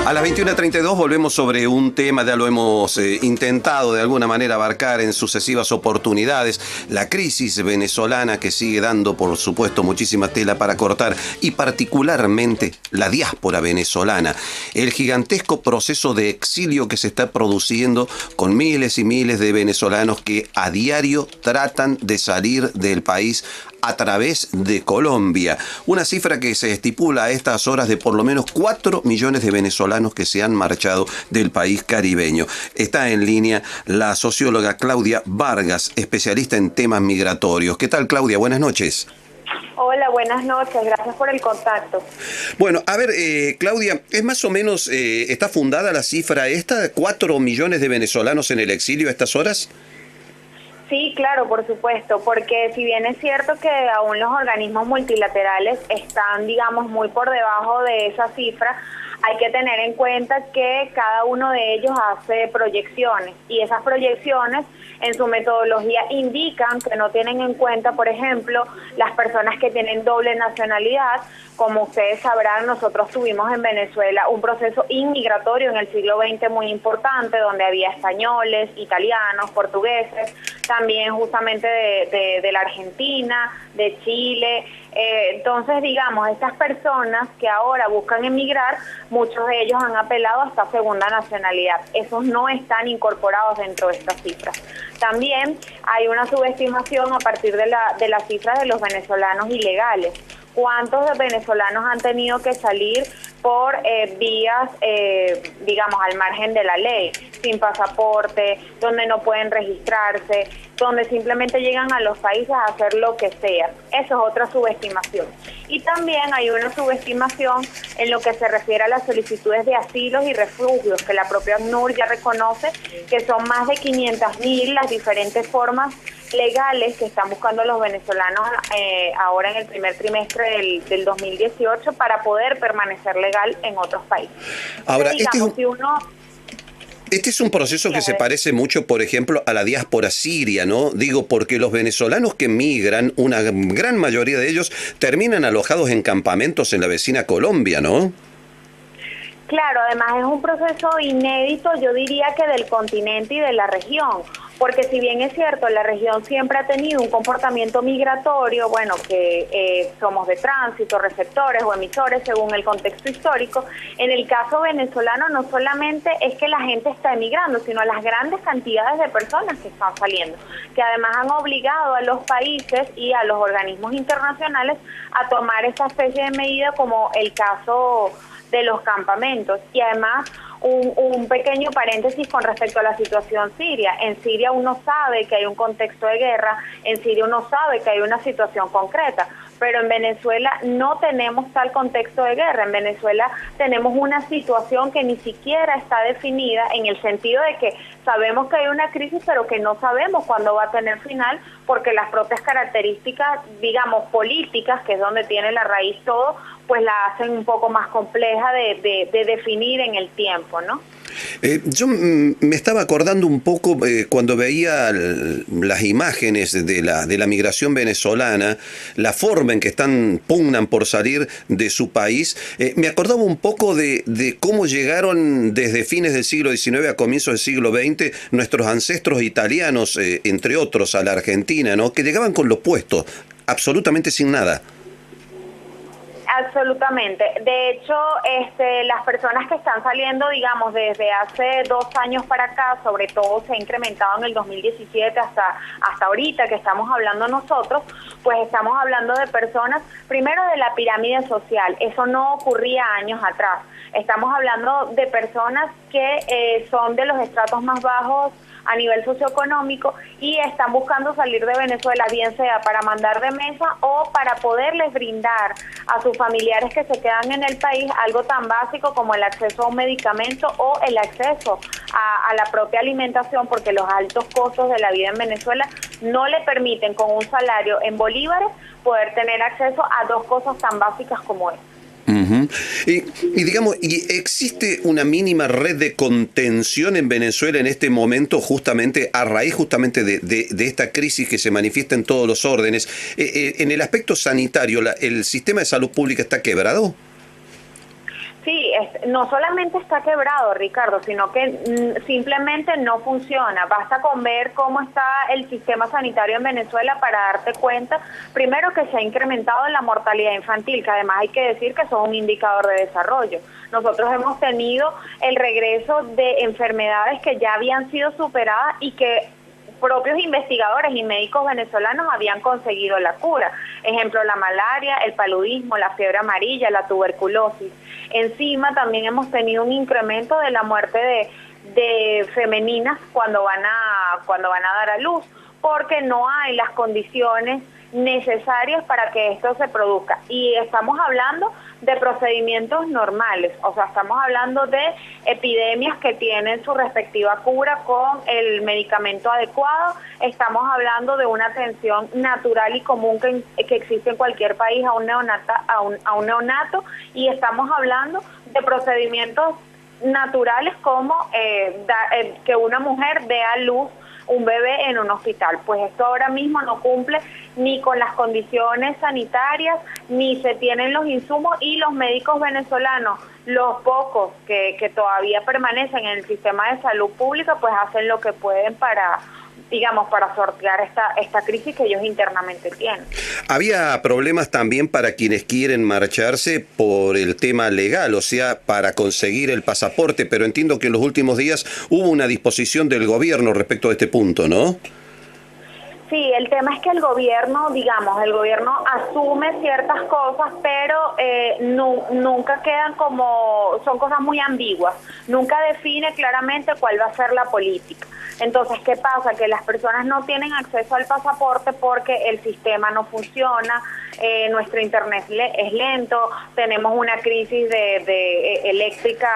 A las 21:32 volvemos sobre un tema, ya lo hemos intentado de alguna manera abarcar en sucesivas oportunidades, la crisis venezolana que sigue dando, por supuesto, muchísima tela para cortar, y particularmente la diáspora venezolana, el gigantesco proceso de exilio que se está produciendo con miles y miles de venezolanos que a diario tratan de salir del país a través de Colombia. Una cifra que se estipula a estas horas de por lo menos 4 millones de venezolanos que se han marchado del país caribeño. Está en línea la socióloga Claudia Vargas, especialista en temas migratorios. ¿Qué tal, Claudia? Buenas noches. Hola, buenas noches. Gracias por el contacto. Bueno, a ver, Claudia, ¿es más o menos, está fundada la cifra esta, 4 millones de venezolanos en el exilio a estas horas? Sí, claro, por supuesto, porque si bien es cierto que aún los organismos multilaterales están, digamos, muy por debajo de esa cifra, hay que tener en cuenta que cada uno de ellos hace proyecciones y esas proyecciones en su metodología indican que no tienen en cuenta, por ejemplo, las personas que tienen doble nacionalidad. Como ustedes sabrán, nosotros tuvimos en Venezuela un proceso inmigratorio en el siglo XX muy importante, donde había españoles, italianos, portugueses, también justamente de la Argentina, de Chile. Entonces, digamos, estas personas que ahora buscan emigrar, muchos de ellos han apelado a esta segunda nacionalidad. Esos no están incorporados dentro de estas cifras. También hay una subestimación a partir de la cifra de los venezolanos ilegales. ¿Cuántos venezolanos han tenido que salir por vías, digamos, al margen de la ley, sin pasaporte, donde no pueden registrarse, donde simplemente llegan a los países a hacer lo que sea? Eso es otra subestimación. Y también hay una subestimación en lo que se refiere a las solicitudes de asilos y refugios, que la propia ACNUR ya reconoce que son más de 500.000 las diferentes formas legales que están buscando los venezolanos ahora en el primer trimestre del 2018 para poder permanecer legal en otros países. Ahora, Digamos, este es un proceso que se parece mucho, por ejemplo, a la diáspora siria, ¿no? Digo, porque los venezolanos que migran, una gran mayoría de ellos, terminan alojados en campamentos en la vecina Colombia, ¿no? Claro, además es un proceso inédito, yo diría que del continente y de la región, porque si bien es cierto, la región siempre ha tenido un comportamiento migratorio, bueno, que somos de tránsito, receptores o emisores según el contexto histórico, en el caso venezolano no solamente es que la gente está emigrando, sino las grandes cantidades de personas que están saliendo, que además han obligado a los países y a los organismos internacionales a tomar esta especie de medida como el caso de los campamentos. Y además un pequeño paréntesis con respecto a la situación siria. En Siria uno sabe que hay un contexto de guerra, en Siria uno sabe que hay una situación concreta, pero en Venezuela no tenemos tal contexto de guerra. En Venezuela tenemos una situación que ni siquiera está definida, en el sentido de que sabemos que hay una crisis, pero que no sabemos cuándo va a tener final, porque las propias características, digamos, políticas, que es donde tiene la raíz todo, pues la hacen un poco más compleja de definir en el tiempo, ¿no? Yo me estaba acordando un poco cuando veía las imágenes de la migración venezolana, la forma en que pugnan por salir de su país. Me acordaba un poco de cómo llegaron desde fines del siglo XIX a comienzos del siglo XX nuestros ancestros italianos, entre otros, a la Argentina, ¿no? Que llegaban con lo puesto, absolutamente sin nada. Absolutamente. De hecho, las personas que están saliendo, digamos, desde hace 2 años para acá, sobre todo se ha incrementado en el 2017 hasta ahorita que estamos hablando nosotros, pues estamos hablando de personas, primero de la pirámide social. Eso no ocurría años atrás. Estamos hablando de personas que son de los estratos más bajos a nivel socioeconómico y están buscando salir de Venezuela, bien sea para mandar remesa o para poderles brindar a sus familiares que se quedan en el país algo tan básico como el acceso a un medicamento o el acceso a la propia alimentación, porque los altos costos de la vida en Venezuela no le permiten con un salario en bolívares poder tener acceso a 2 cosas tan básicas como es. Uh-huh. Y digamos, ¿existe una mínima red de contención en Venezuela en este momento, justamente a raíz justamente de esta crisis que se manifiesta en todos los órdenes? En el aspecto sanitario, ¿el sistema de salud pública está quebrado? Sí, no solamente está quebrado, Ricardo, sino que simplemente no funciona. Basta con ver cómo está el sistema sanitario en Venezuela para darte cuenta, primero, que se ha incrementado la mortalidad infantil, que además hay que decir que eso es un indicador de desarrollo. Nosotros hemos tenido el regreso de enfermedades que ya habían sido superadas y que propios investigadores y médicos venezolanos habían conseguido la cura. Ejemplo, la malaria, el paludismo, la fiebre amarilla, la tuberculosis. Encima también hemos tenido un incremento de la muerte de femeninas cuando van a dar a luz, porque no hay las condiciones necesarias para que esto se produzca. Y estamos hablando de procedimientos normales, o sea, estamos hablando de epidemias que tienen su respectiva cura con el medicamento adecuado, estamos hablando de una atención natural y común que existe en cualquier país a un neonato, y estamos hablando de procedimientos naturales como que una mujer dé a luz un bebé en un hospital. Pues esto ahora mismo no cumple ni con las condiciones sanitarias, ni se tienen los insumos, y los médicos venezolanos, los pocos que todavía permanecen en el sistema de salud pública, pues hacen lo que pueden para sortear esta crisis que ellos internamente tienen. Había problemas también para quienes quieren marcharse por el tema legal, o sea, para conseguir el pasaporte, pero entiendo que en los últimos días hubo una disposición del gobierno respecto a este punto, ¿no? Sí, el tema es que el gobierno asume ciertas cosas, pero nunca quedan son cosas muy ambiguas, nunca define claramente cuál va a ser la política. Entonces, ¿qué pasa? Que las personas no tienen acceso al pasaporte porque el sistema no funciona, nuestro internet es lento, tenemos una crisis de eléctrica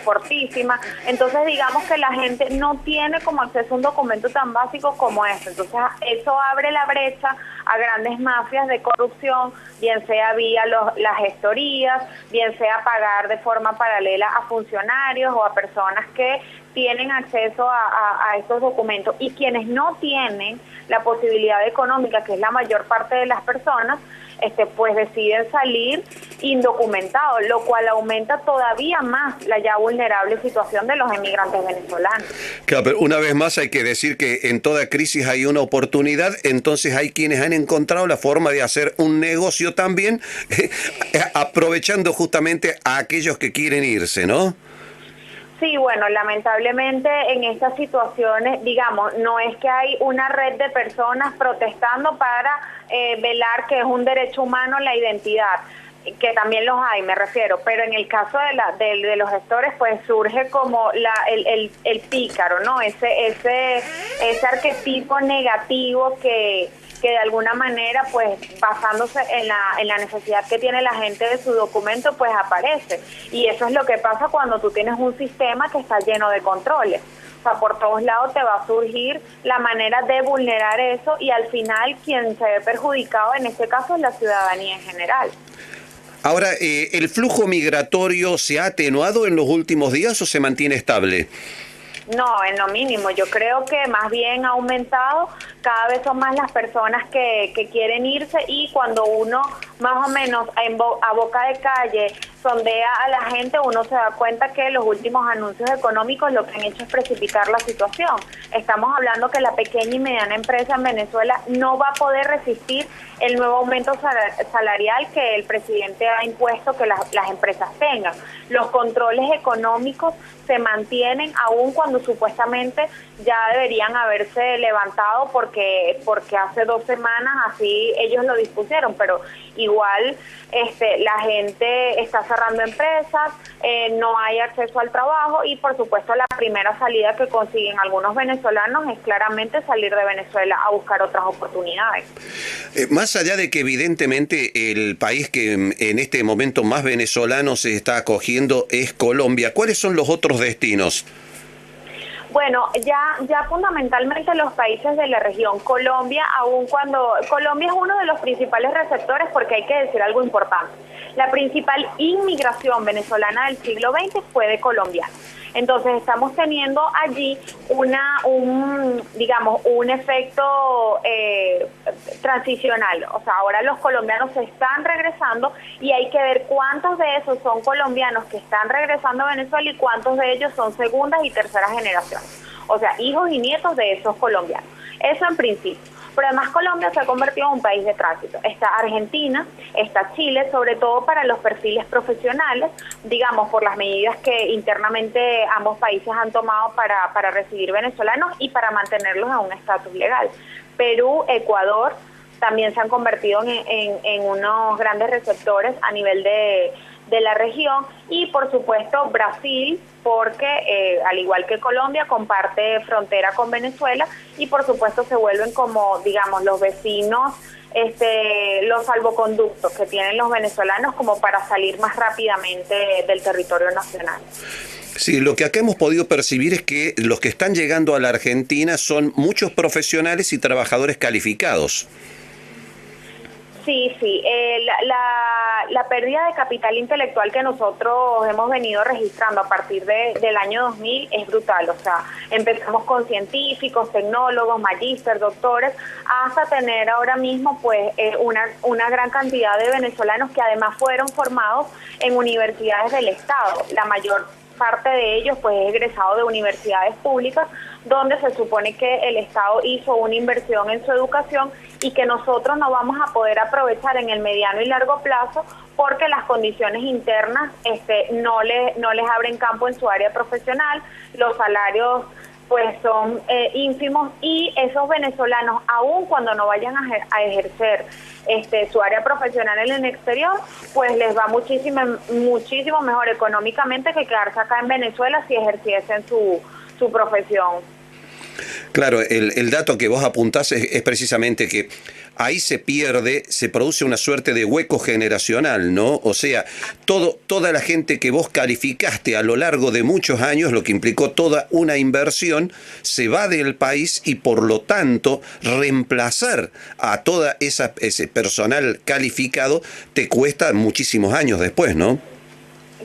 fortísima. Entonces, digamos que la gente no tiene como acceso a un documento tan básico como este. Entonces, eso abre la brecha a grandes mafias de corrupción, bien sea vía las gestorías, bien sea pagar de forma paralela a funcionarios o a personas que tienen acceso a estos documentos, y quienes no tienen la posibilidad económica, que es la mayor parte de las personas, pues deciden salir indocumentados, lo cual aumenta todavía más la ya vulnerable situación de los emigrantes venezolanos. Claro, pero una vez más hay que decir que en toda crisis hay una oportunidad, entonces hay quienes han encontrado la forma de hacer un negocio también, aprovechando justamente a aquellos que quieren irse, ¿no? Sí, bueno, lamentablemente en estas situaciones, digamos, no es que hay una red de personas protestando para velar que es un derecho humano la identidad, que también los hay, me refiero, pero en el caso de los gestores, pues surge como el pícaro, ¿no? Ese arquetipo negativo que de alguna manera, pues basándose en la necesidad que tiene la gente de su documento, pues aparece. Y eso es lo que pasa cuando tú tienes un sistema que está lleno de controles. O sea, por todos lados te va a surgir la manera de vulnerar eso, y al final quien se ve perjudicado en este caso es la ciudadanía en general. Ahora, ¿el flujo migratorio se ha atenuado en los últimos días o se mantiene estable? No, en lo mínimo. Yo creo que más bien ha aumentado. Cada vez son más las personas que quieren irse, y cuando uno más o menos a boca de calle sondea a la gente, uno se da cuenta que los últimos anuncios económicos lo que han hecho es precipitar la situación. Estamos hablando que la pequeña y mediana empresa en Venezuela no va a poder resistir el nuevo aumento salarial que el presidente ha impuesto que las empresas tengan. Los controles económicos se mantienen aún cuando supuestamente ya deberían haberse levantado porque hace 2 semanas así ellos lo dispusieron, pero igual la gente está cerrando empresas, no hay acceso al trabajo, y por supuesto la primera salida que consiguen algunos venezolanos es claramente salir de Venezuela a buscar otras oportunidades. Más allá de que evidentemente el país que en este momento más venezolanos se está acogiendo es Colombia, ¿cuáles son los otros destinos? Bueno, ya fundamentalmente los países de la región. Colombia es uno de los principales receptores, porque hay que decir algo importante. La principal inmigración venezolana del siglo XX fue de colombianos. Entonces estamos teniendo allí digamos, un efecto transicional. O sea, ahora los colombianos se están regresando y hay que ver cuántos de esos son colombianos que están regresando a Venezuela y cuántos de ellos son segundas y terceras generaciones. O sea, hijos y nietos de esos colombianos. Eso en principio. Pero además Colombia se ha convertido en un país de tránsito. Está Argentina, está Chile, sobre todo para los perfiles profesionales, digamos, por las medidas que internamente ambos países han tomado para recibir venezolanos y para mantenerlos en un estatus legal. Perú, Ecuador también se han convertido en unos grandes receptores a nivel de la región, y por supuesto Brasil, porque al igual que Colombia comparte frontera con Venezuela, y por supuesto se vuelven como, digamos, los vecinos, los salvoconductos que tienen los venezolanos como para salir más rápidamente del territorio nacional. Sí, lo que acá hemos podido percibir es que los que están llegando a la Argentina son muchos profesionales y trabajadores calificados. Sí, sí. La pérdida de capital intelectual que nosotros hemos venido registrando a partir del año 2000 es brutal. O sea, empezamos con científicos, tecnólogos, magíster, doctores, hasta tener ahora mismo pues una gran cantidad de venezolanos que además fueron formados en universidades del Estado. La mayor parte de ellos pues es egresado de universidades públicas, donde se supone que el Estado hizo una inversión en su educación y que nosotros no vamos a poder aprovechar en el mediano y largo plazo porque las condiciones internas no les abren campo en su área profesional, los salarios pues son ínfimos, y esos venezolanos, aun cuando no vayan a ejercer su área profesional en el exterior, pues les va muchísimo mejor económicamente que quedarse acá en Venezuela si ejerciesen su profesión. Claro, el dato que vos apuntás es precisamente que ahí se produce una suerte de hueco generacional, ¿no? O sea, toda la gente que vos calificaste a lo largo de muchos años, lo que implicó toda una inversión, se va del país, y por lo tanto reemplazar a toda ese personal calificado te cuesta muchísimos años después, ¿no?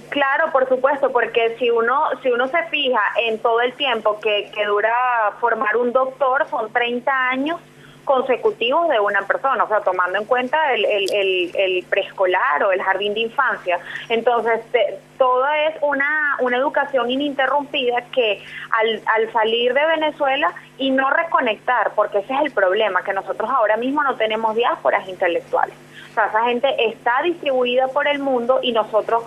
Claro, por supuesto, porque si uno se fija en todo el tiempo que dura formar un doctor, son 30 años consecutivos de una persona, o sea, tomando en cuenta el preescolar o el jardín de infancia. Entonces, todo es una educación ininterrumpida que al salir de Venezuela y no reconectar, porque ese es el problema, que nosotros ahora mismo no tenemos diásporas intelectuales. O sea, esa gente está distribuida por el mundo y nosotros,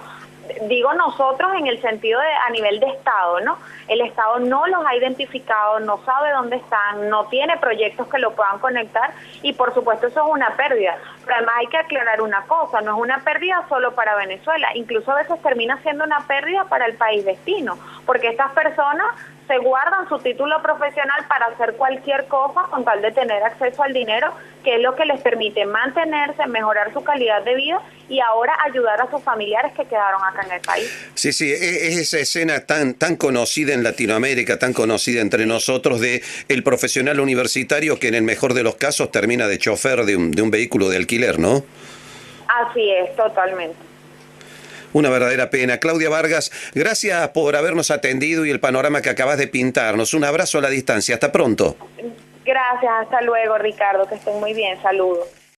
digo nosotros en el sentido de a nivel de Estado, ¿no? El Estado no los ha identificado, no sabe dónde están, no tiene proyectos que lo puedan conectar, y por supuesto eso es una pérdida. Pero además hay que aclarar una cosa, no es una pérdida solo para Venezuela, incluso a veces termina siendo una pérdida para el país destino, porque estas personas se guardan su título profesional para hacer cualquier cosa con tal de tener acceso al dinero, que es lo que les permite mantenerse, mejorar su calidad de vida y ahora ayudar a sus familiares que quedaron acá en el país. Sí, sí, es esa escena tan conocida en Latinoamérica, tan conocida entre nosotros, de el profesional universitario que en el mejor de los casos termina de chofer de un vehículo de alquiler, ¿no? Así es, totalmente. Una verdadera pena. Claudia Vargas, gracias por habernos atendido y el panorama que acabas de pintarnos. Un abrazo a la distancia. Hasta pronto. Gracias, hasta luego, Ricardo, que estén muy bien. Saludos.